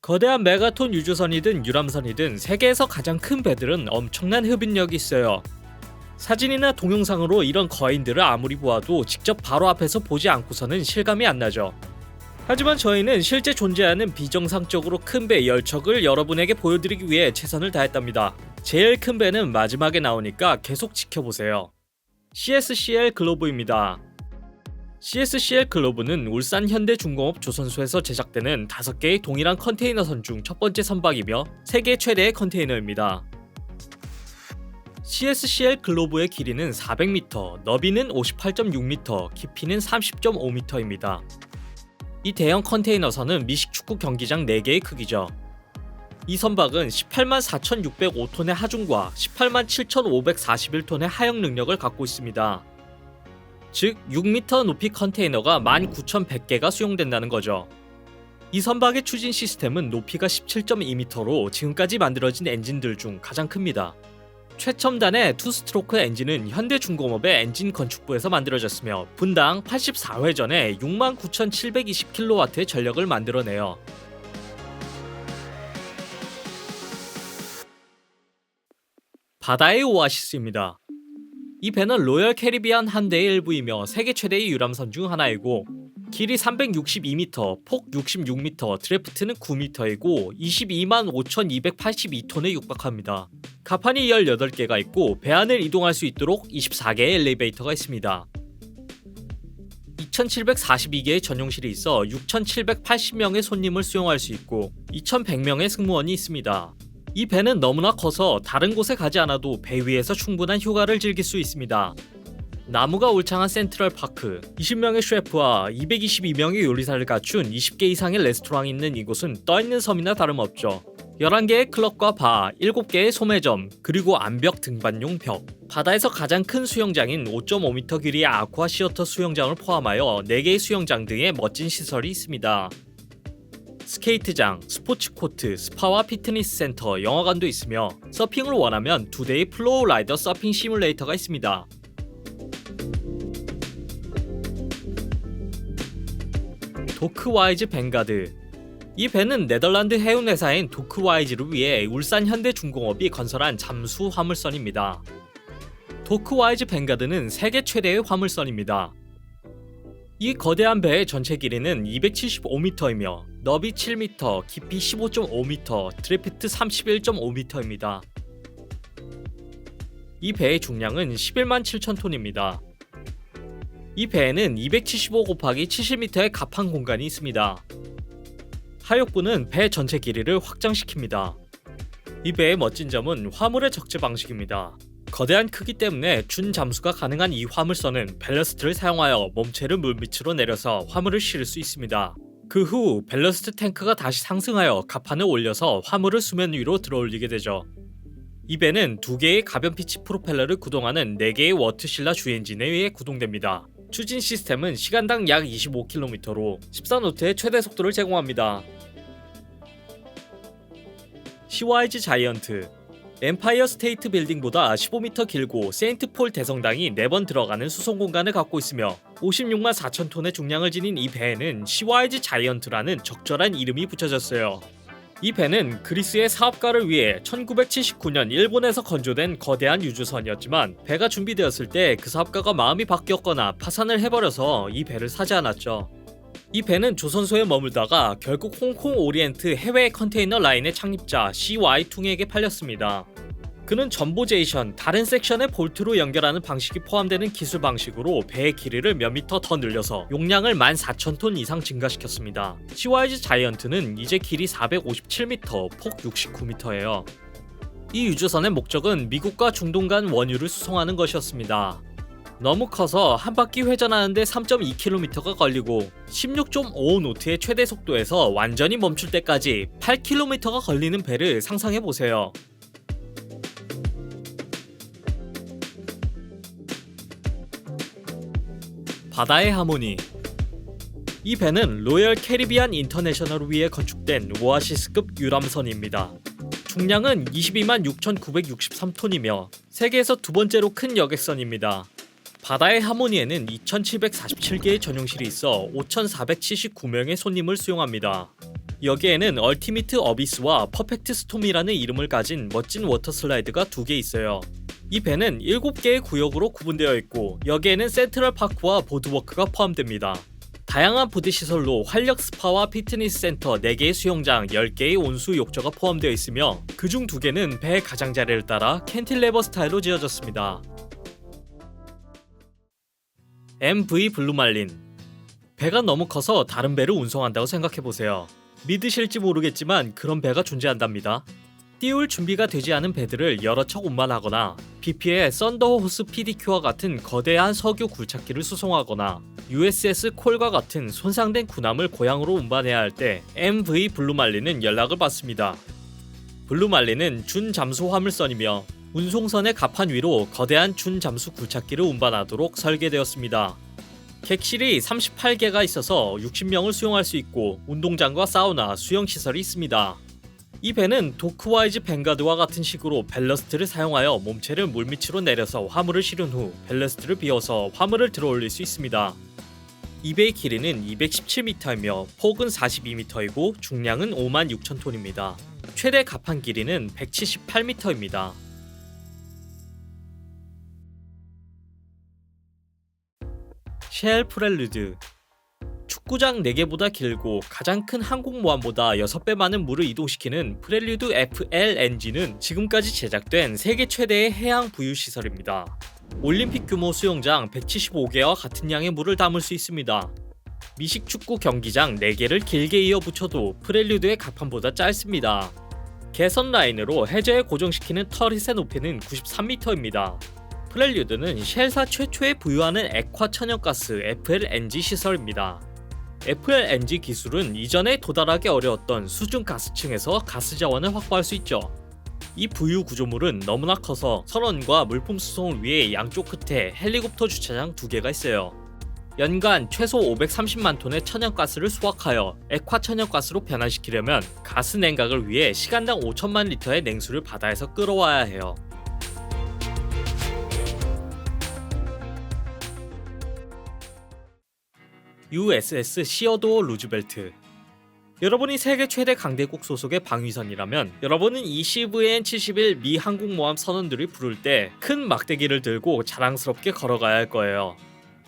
거대한 메가톤 유조선이든 유람선이든 세계에서 가장 큰 배들은 엄청난 흡인력이 있어요. 사진이나 동영상으로 이런 거인들을 아무리 보아도 직접 바로 앞에서 보지 않고서는 실감이 안 나죠. 하지만 저희는 실제 존재하는 비정상적으로 큰 배 10척을 여러분에게 보여드리기 위해 최선을 다했답니다. 제일 큰 배는 마지막에 나오니까 계속 지켜보세요. CSCL 글로브입니다. CSCL 글로브는 울산 현대중공업 조선소에서 제작되는 5개의 동일한 컨테이너선 중 첫 번째 선박이며 세계 최대의 컨테이너입니다. CSCL 글로브의 길이는 400m, 너비는 58.6m, 깊이는 30.5m입니다. 이 대형 컨테이너선은 미식 축구 경기장 4개의 크기죠. 이 선박은 184,605톤의 하중과 187,541톤의 하역 능력을 갖고 있습니다. 즉 6m 높이 컨테이너가 19,100개가 수용된다는 거죠. 이 선박의 추진 시스템은 높이가 17.2m로 지금까지 만들어진 엔진들 중 가장 큽니다. 최첨단의 투스트로크 엔진은 현대중공업의 엔진 건축부에서 만들어졌으며 분당 84회전에 69,720kW의 전력을 만들어내요. 바다의 오아시스입니다. 이 배는 로열 캐리비안 한대의 일부이며 세계 최대의 유람선 중 하나이고 길이 362m, 폭 66m, 드래프트는 9m이고 225,282톤에 육박합니다. 가판이 18개가 있고 배 안을 이동할 수 있도록 24개의 엘리베이터가 있습니다. 2,742개의 전용실이 있어 6,780명의 손님을 수용할 수 있고 2,100명의 승무원이 있습니다. 이 배는 너무나 커서 다른 곳에 가지 않아도 배 위에서 충분한 휴가를 즐길 수 있습니다. 나무가 울창한 센트럴파크, 20명의 셰프와 222명의 요리사를 갖춘 20개 이상의 레스토랑이 있는 이곳은 떠있는 섬이나 다름없죠. 11개의 클럽과 바, 7개의 소매점, 그리고 암벽 등반용 벽, 바다에서 가장 큰 수영장인 5.5m 길이의 아쿠아 시어터 수영장을 포함하여 4개의 수영장 등의 멋진 시설이 있습니다. 스케이트장, 스포츠 코트, 스파와 피트니스 센터, 영화관도 있으며 서핑을 원하면 2대의 플로우 라이더 서핑 시뮬레이터가 있습니다. 도크와이즈 뱅가드. 이 배는 네덜란드 해운회사인 도크와이즈를 위해 울산 현대중공업이 건설한 잠수 화물선입니다. 도크와이즈 뱅가드는 세계 최대의 화물선입니다. 이 거대한 배의 전체 길이는 275m이며 너비 7m, 깊이 15.5m, 드래프트 31.5m입니다. 이 배의 중량은 11만 7천 톤입니다. 이 배에는 275 곱하기 70m의 갑판 공간이 있습니다. 하역부는 배 전체 길이를 확장시킵니다. 이 배의 멋진 점은 화물의 적재 방식입니다. 거대한 크기 때문에 준잠수가 가능한 이 화물선은 밸러스트를 사용하여 몸체를 물밑으로 내려서 화물을 실을 수 있습니다. 그 후 밸러스트 탱크가 다시 상승하여 갑판을 올려서 화물을 수면 위로 들어올리게 되죠. 이 배는 2개의 가변 피치 프로펠러를 구동하는 4개의 워트실라 주엔진에 의해 구동됩니다. 추진 시스템은 시간당 약 25km로 14노트의 최대 속도를 제공합니다. 시와이즈 자이언트. 엠파이어 스테이트 빌딩보다 15m 길고 세인트폴 대성당이 4번 들어가는 수송 공간을 갖고 있으며 56만 4천 톤의 중량을 지닌 이 배에는 시와이즈 자이언트라는 적절한 이름이 붙여졌어요. 이 배는 그리스의 사업가를 위해 1979년 일본에서 건조된 거대한 유조선이었지만 배가 준비되었을 때 그 사업가가 마음이 바뀌었거나 파산을 해버려서 이 배를 사지 않았죠. 이 배는 조선소에 머물다가 결국 홍콩 오리엔트 해외 컨테이너 라인의 창립자 CY2에게 팔렸습니다. 그는 전보제이션, 다른 섹션의 볼트로 연결하는 방식이 포함되는 기술 방식으로 배의 길이를 몇 미터 더 늘려서 용량을 14,000톤 이상 증가시켰습니다. 시와이즈 자이언트는 이제 길이 457m, 폭 69m예요. 이 유조선의 목적은 미국과 중동 간 원유를 수송하는 것이었습니다. 너무 커서 한 바퀴 회전하는데 3.2km가 걸리고 16.55노트의 최대 속도에서 완전히 멈출 때까지 8km가 걸리는 배를 상상해보세요. 바다의 하모니. 이 배는 로열 캐리비안 인터내셔널을 위해 건축된 오아시스급 유람선입니다. 중량은 22만 6,963톤이며 세계에서 두 번째로 큰 여객선입니다. 바다의 하모니에는 2,747개의 전용실이 있어 5,479명의 손님을 수용합니다. 여기에는 얼티미트 어비스와 퍼펙트 스톰이라는 이름을 가진 멋진 워터 슬라이드가 2개 있어요. 이 배는 7개의 구역으로 구분되어 있고 여기에는 센트럴 파크와 보드워크가 포함됩니다. 다양한 보드 시설로 활력 스파와 피트니스 센터 4개의 수영장, 10개의 온수 욕조가 포함되어 있으며 그중 2개는 배의 가장자리를 따라 캔틸레버 스타일로 지어졌습니다. MV 블루말린. 배가 너무 커서 다른 배를 운송한다고 생각해보세요. 믿으실지 모르겠지만 그런 배가 존재한답니다. 띄울 준비가 되지 않은 배들을 여러 척 운반하거나 BP의 썬더호스 PDQ와 같은 거대한 석유 굴착기를 수송하거나 USS 콜과 같은 손상된 군함을 고향으로 운반해야 할 때 MV 블루말린은 연락을 받습니다. 블루말린은 준잠수 화물선이며 운송선의 갑판 위로 거대한 준잠수 굴착기를 운반하도록 설계되었습니다. 객실이 38개가 있어서 60명을 수용할 수 있고 운동장과 사우나, 수영시설이 있습니다. 이 배는 도크와이즈 뱅가드와 같은 식으로 밸러스트를 사용하여 몸체를 물밑으로 내려서 화물을 실은 후 밸러스트를 비워서 화물을 들어올릴 수 있습니다. 이 배의 길이는 217m이며 폭은 42m이고 중량은 56,000톤입니다. 최대 갑판 길이는 178m입니다. 쉘 프렐류드. 축구장 4개보다 길고 가장 큰 항공모함보다 6배 많은 물을 이동시키는 프렐류드 FLNG는 지금까지 제작된 세계 최대의 해양 부유시설입니다. 올림픽 규모 수영장 175개와 같은 양의 물을 담을 수 있습니다. 미식축구 경기장 4개를 길게 이어붙여도 프렐류드의 갑판보다 짧습니다. 개선 라인으로 해저에 고정시키는 터릿의 높이는 93m입니다. 프렐류드는 쉘사 최초의 부유하는 액화 천연가스 FLNG 시설입니다. FLNG 기술은 이전에 도달하기 어려웠던 수중 가스층에서 가스 자원을 확보할 수 있죠. 이 부유 구조물은 너무나 커서 선원과 물품 수송을 위해 양쪽 끝에 헬리콥터 주차장 2개가 있어요. 연간 최소 530만 톤의 천연가스를 수확하여 액화 천연가스로 변환시키려면 가스 냉각을 위해 시간당 5천만 리터의 냉수를 바다에서 끌어와야 해요. USS 시어도어 루즈벨트. 여러분이 세계 최대 강대국 소속의 방위선이라면 여러분은 이 CVN-71 미 항공모함 선원들이 부를 때 큰 막대기를 들고 자랑스럽게 걸어가야 할 거예요.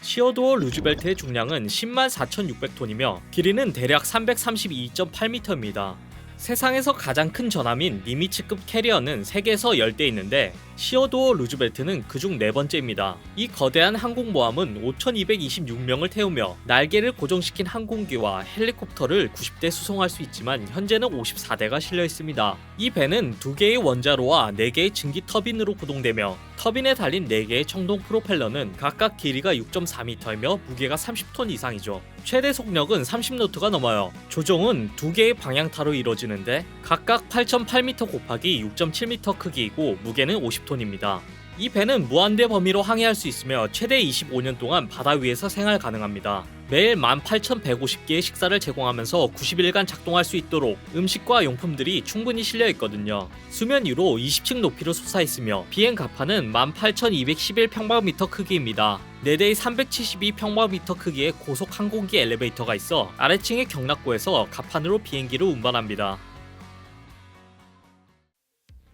시어도어 루즈벨트의 중량은 104,600톤이며 길이는 대략 332.8m입니다. 세상에서 가장 큰 전함인 니미츠급 캐리어는 세계에서 10대 있는데 시어도어 루즈벨트는 그중 4번째입니다. 이 거대한 항공모함은 5,226명을 태우며 날개를 고정시킨 항공기와 헬리콥터를 90대 수송할 수 있지만 현재는 54대가 실려 있습니다. 이 배는 2개의 원자로와 4개의 증기 터빈으로 구동되며 터빈에 달린 4개의 청동 프로펠러는 각각 길이가 6.4m이며 무게가 30톤 이상이죠. 최대 속력은 30노트가 넘어요. 조종은 2개의 방향타로 이루어지는데 각각 8.8m 곱하기 6.7m 크기이고 무게는 50톤입니다. 이 배는 무한대 범위로 항해할 수 있으며 최대 25년 동안 바다 위에서 생활 가능합니다. 매일 18,150개의 식사를 제공하면서 90일간 작동할 수 있도록 음식과 용품들이 충분히 실려 있거든요. 수면 위로 20층 높이로 솟아있으며 비행 갑판은 18,211평방미터 크기입니다. 4대의 372평방미터 크기의 고속 항공기 엘리베이터가 있어 아래층의 경락고에서 갑판으로 비행기를 운반합니다.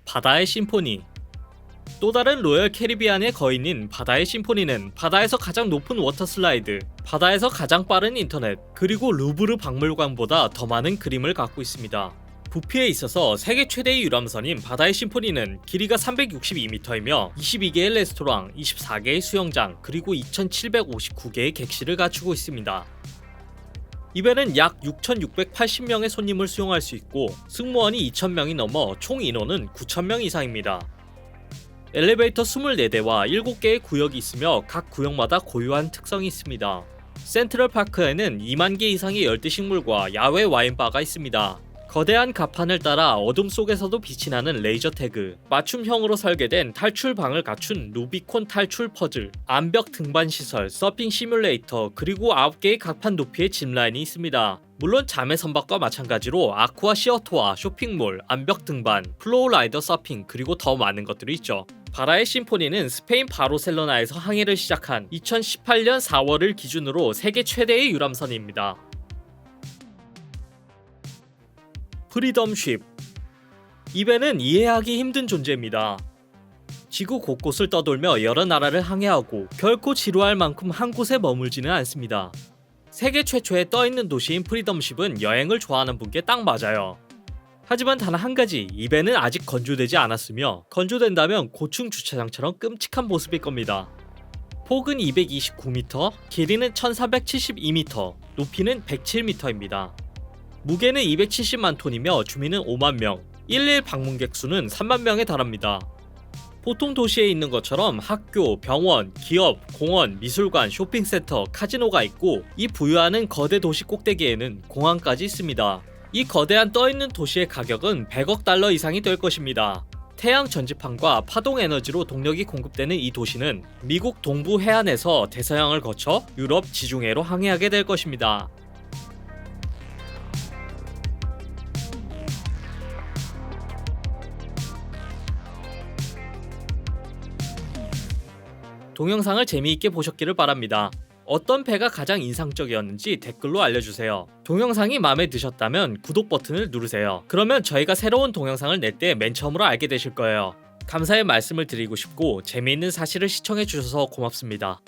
바다의 심포니. 또 다른 로열 캐리비안의 거인인 바다의 심포니는 바다에서 가장 높은 워터 슬라이드, 바다에서 가장 빠른 인터넷, 그리고 루브르 박물관보다 더 많은 그림을 갖고 있습니다. 부피에 있어서 세계 최대의 유람선인 바다의 심포니는 길이가 362m이며 22개의 레스토랑, 24개의 수영장, 그리고 2,759개의 객실을 갖추고 있습니다. 이 배는 약 6,680명의 손님을 수용할 수 있고 승무원이 2,000명이 넘어 총 인원은 9,000명 이상입니다. 엘리베이터 24대와 7개의 구역이 있으며 각 구역마다 고유한 특성이 있습니다. 센트럴 파크에는 2만 개 이상의 열대식물과 야외 와인바가 있습니다. 거대한 갑판을 따라 어둠 속에서도 빛이 나는 레이저 태그, 맞춤형으로 설계된 탈출방을 갖춘 루비콘 탈출 퍼즐, 암벽 등반 시설, 서핑 시뮬레이터, 그리고 9개의 각판 높이의 짚라인이 있습니다. 물론 자매 선박과 마찬가지로 아쿠아 시어터와 쇼핑몰, 암벽 등반, 플로우 라이더 서핑, 그리고 더 많은 것들이 있죠. 바다의 심포니는 스페인 바르셀로나에서 항해를 시작한 2018년 4월을 기준으로 세계 최대의 유람선입니다. 프리덤쉽. 이 배는 이해하기 힘든 존재입니다. 지구 곳곳을 떠돌며 여러 나라를 항해하고 결코 지루할 만큼 한 곳에 머물지는 않습니다. 세계 최초의 떠있는 도시인 프리덤쉽은 여행을 좋아하는 분께 딱 맞아요. 하지만 단 한 가지, 이 배는 아직 건조되지 않았으며 건조된다면 고층 주차장처럼 끔찍한 모습일 겁니다. 폭은 229m, 길이는 1372m, 높이는 107m입니다. 무게는 270만 톤이며 주민은 5만 명, 일일 방문객 수는 3만 명에 달합니다. 보통 도시에 있는 것처럼 학교, 병원, 기업, 공원, 미술관, 쇼핑센터, 카지노가 있고 이 부유하는 거대 도시 꼭대기에는 공항까지 있습니다. 이 거대한 떠있는 도시의 가격은 100억 달러 이상이 될 것입니다. 태양 전지판과 파동 에너지로 동력이 공급되는 이 도시는 미국 동부 해안에서 대서양을 거쳐 유럽 지중해로 항해하게 될 것입니다. 동영상을 재미있게 보셨기를 바랍니다. 어떤 배가 가장 인상적이었는지 댓글로 알려주세요. 동영상이 마음에 드셨다면 구독 버튼을 누르세요. 그러면 저희가 새로운 동영상을 낼 때 맨 처음으로 알게 되실 거예요. 감사의 말씀을 드리고 싶고 재미있는 사실을 시청해 주셔서 고맙습니다.